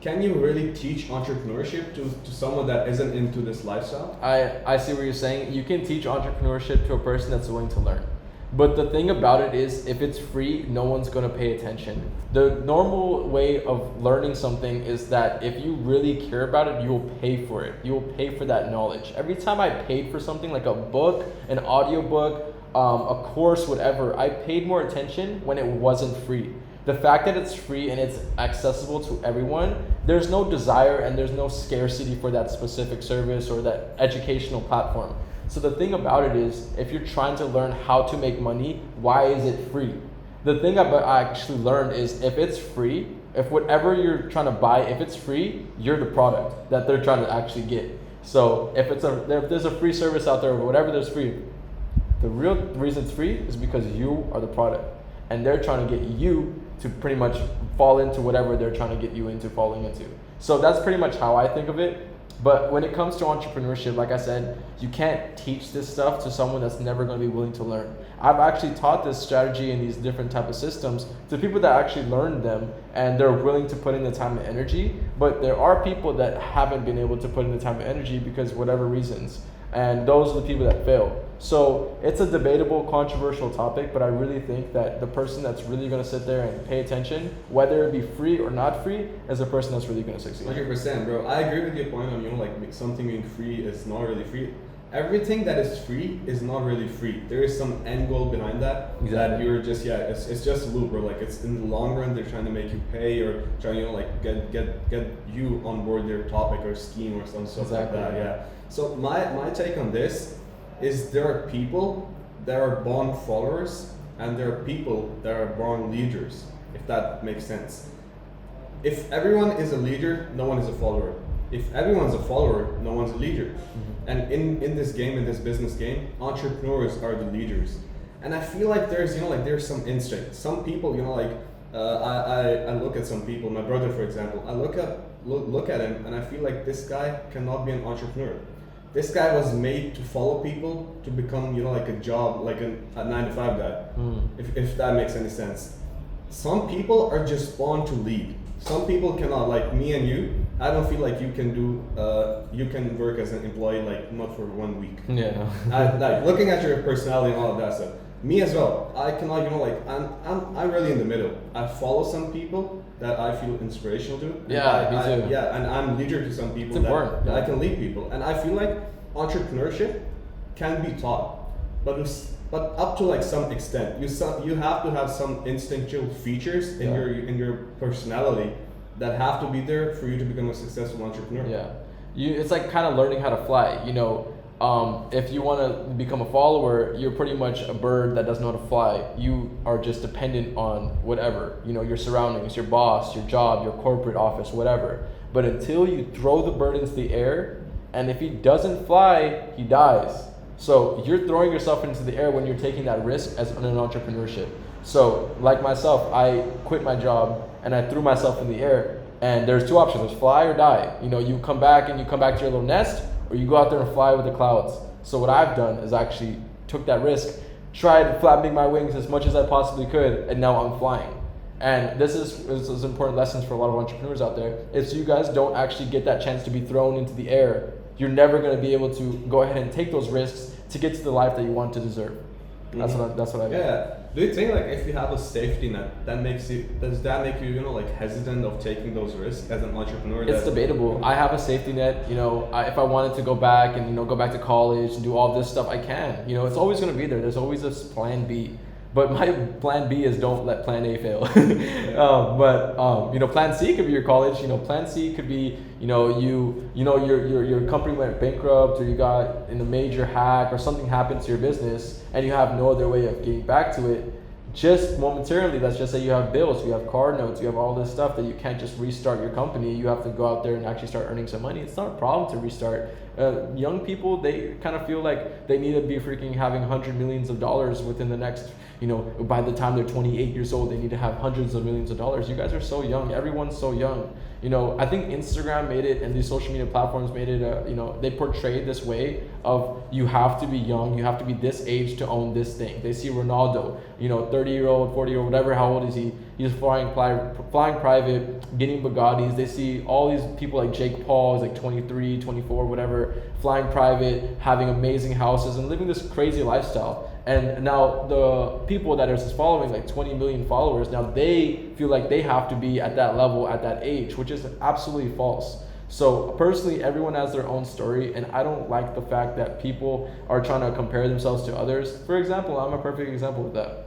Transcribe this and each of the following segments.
can you really teach entrepreneurship to someone that isn't into this lifestyle? I see what you're saying. You can teach entrepreneurship to a person that's willing to learn. But the thing about it is, if it's free, no one's going to pay attention. The normal way of learning something is that if you really care about it, you'll pay for it. You'll pay for that knowledge. Every time I paid for something like a book, an audiobook, a course, whatever, I paid more attention when it wasn't free. The fact that it's free and it's accessible to everyone, there's no desire and there's no scarcity for that specific service or that educational platform. So the thing about it is, if you're trying to learn how to make money, why is it free? The thing I actually learned is, if it's free, if whatever you're trying to buy, if it's free, you're the product that they're trying to actually get. So if there's a free service out there or whatever there's free, the real reason it's free is because you are the product, and they're trying to get you to pretty much fall into whatever they're trying to get you into falling into. So that's pretty much how I think of it. But when it comes to entrepreneurship, like I said, you can't teach this stuff to someone that's never going to be willing to learn. I've actually taught this strategy and these different type of systems to people that actually learned them and they're willing to put in the time and energy. But there are people that haven't been able to put in the time and energy because whatever reasons. And those are the people that fail. So it's a debatable, controversial topic, but I really think that the person that's really going to sit there and pay attention, whether it be free or not free, is the person that's really going to succeed. 100%, bro. I agree with your point on, like something being free is not really free. Everything that is free is not really free. There is some end goal behind that. Exactly. That you're just, it's just a loop, bro. Like, it's in the long run, they're trying to make you pay or trying, like get you on board their topic or scheme or some stuff like that. Yeah. So my take on this is, there are people that are born followers and there are people that are born leaders, if that makes sense. If everyone is a leader, no one is a follower. If everyone's a follower, no one's a leader. Mm-hmm. And in this game, in this business game, entrepreneurs are the leaders. And I feel like there's there's some instinct. Some people, I look at some people, my brother for example, I look at him and I feel like this guy cannot be an entrepreneur. This guy was made to follow people, to become, like a job, like a 9-to-5 guy, if that makes any sense. Some people are just born to lead. Some people cannot, like me and you. I don't feel like you can work as an employee, like not for 1 week. Yeah. Like looking at your personality and all of that stuff. Me as well. I cannot, I'm really in the middle. I follow some people that I feel inspirational to. Yeah, me too. And I'm leader to some people that I can lead people. And I feel like entrepreneurship can be taught, but up to like some extent. You have to have some instinctual features in your personality that have to be there for you to become a successful entrepreneur. Yeah, it's like kind of learning how to fly. If you want to become a follower, you're pretty much a bird that doesn't know how to fly. You are just dependent on whatever, your surroundings, your boss, your job, your corporate office, whatever. But until you throw the bird into the air, and if he doesn't fly, he dies. So you're throwing yourself into the air when you're taking that risk as an entrepreneurship. So like myself, I quit my job and I threw myself in the air, and there's two options: there's fly or die. You come back to your little nest, or you go out there and fly with the clouds. So what I've done is actually took that risk, tried flapping my wings as much as I possibly could, and now I'm flying. And this is important lessons for a lot of entrepreneurs out there. If you guys don't actually get that chance to be thrown into the air, you're never going to be able to go ahead and take those risks to get to the life that you want to deserve. That's what I mean. Yeah. Do you think, like, if you have a safety net, does that make you, like, hesitant of taking those risks as an entrepreneur? It's debatable. I have a safety net. If I wanted to go back and go back to college and do all this stuff, I can. It's always going to be there. There's always this plan B. But my plan B is don't let plan A fail. Plan C could be your college. Plan C could be, your company went bankrupt, or you got in a major hack, or something happened to your business and you have no other way of getting back to it. Just momentarily, let's just say you have bills, you have car notes, you have all this stuff that you can't just restart your company. You have to go out there and actually start earning some money. It's not a problem to restart. Young people, they kind of feel like they need to be freaking having $100 millions within the next, by the time they're 28 years old, they need to have hundreds of millions of dollars. You guys are so young. Everyone's so young. I think Instagram made it, and these social media platforms made it, they portrayed this way of you have to be young, you have to be this age to own this thing. They see Ronaldo, 30-year-old, 40-year-old, whatever, how old is he? He's flying private, getting Bugattis. They see all these people like Jake Paul, is like 23, 24, whatever, flying private, having amazing houses, and living this crazy lifestyle. And now the people that are just following, like 20 million followers, now they feel like they have to be at that level at that age, which is absolutely false. So personally, everyone has their own story, and I don't like the fact that people are trying to compare themselves to others. For example, I'm a perfect example of that.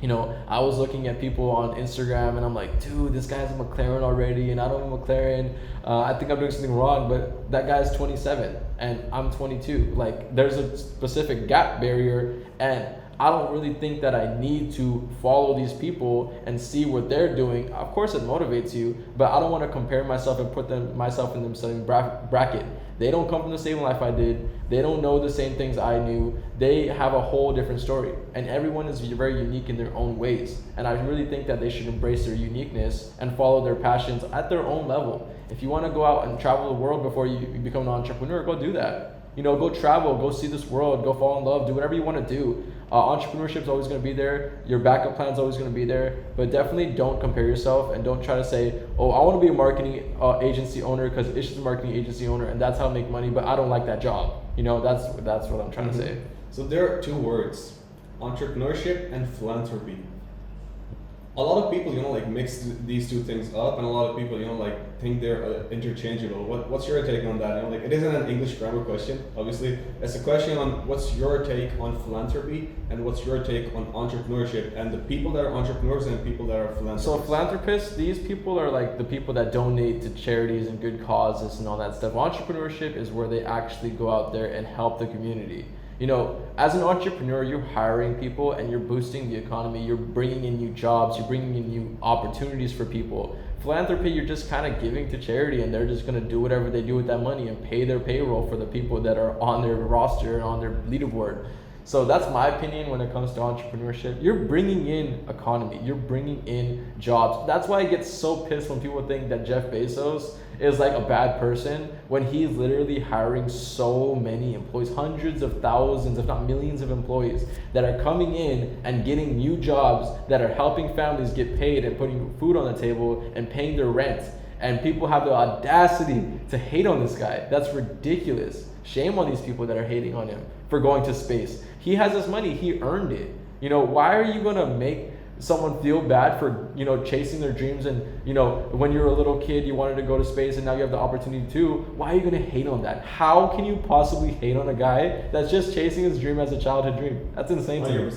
I was looking at people on Instagram and I'm like, dude, this guy has a McLaren already and I don't have a McLaren. I think I'm doing something wrong, but that guy's 27 and I'm 22. Like, there's a specific gap barrier, and I don't really think that I need to follow these people and see what they're doing. Of course it motivates you, but I don't want to compare myself and put myself in the same bracket. They don't come from the same life I did. They don't know the same things I knew. They have a whole different story, and everyone is very unique in their own ways. And I really think that they should embrace their uniqueness and follow their passions at their own level. If you want to go out and travel the world before you become an entrepreneur, go do that. Go travel, go see this world, go fall in love, do whatever you want to do. Entrepreneurship is always going to be there. Your backup plan is always going to be there, but definitely don't compare yourself, and don't try to say, oh, I want to be a marketing agency owner because Ish is a marketing agency owner and that's how I make money, but I don't like that job. That's what I'm trying to say. So there are two words, entrepreneurship and philanthropy. A lot of people, mix these two things up, and a lot of people, think they're interchangeable. What's your take on that? It isn't an English grammar question, obviously. It's a question on what's your take on philanthropy and what's your take on entrepreneurship, and the people that are entrepreneurs and people that are philanthropists. So philanthropists, these people are like the people that donate to charities and good causes and all that stuff. Entrepreneurship is where they actually go out there and help the community. As an entrepreneur, you're hiring people and you're boosting the economy. You're bringing in new jobs. You're bringing in new opportunities for people. Philanthropy, you're just kind of giving to charity, and they're just going to do whatever they do with that money and pay their payroll for the people that are on their roster and on their leaderboard. So that's my opinion when it comes to entrepreneurship. You're bringing in economy. You're bringing in jobs. That's why I get so pissed when people think that Jeff Bezos is like a bad person when he's literally hiring so many employees, hundreds of thousands, if not millions of employees that are coming in and getting new jobs that are helping families get paid and putting food on the table and paying their rent. And people have the audacity to hate on this guy. That's ridiculous. Shame on these people that are hating on him for going to space. He has this money, he earned it. Why are you gonna make someone feel bad for, chasing their dreams, and, when you're a little kid, you wanted to go to space and now you have the opportunity to? Why are you gonna hate on that? How can you possibly hate on a guy that's just chasing his dream as a childhood dream? That's insane to me.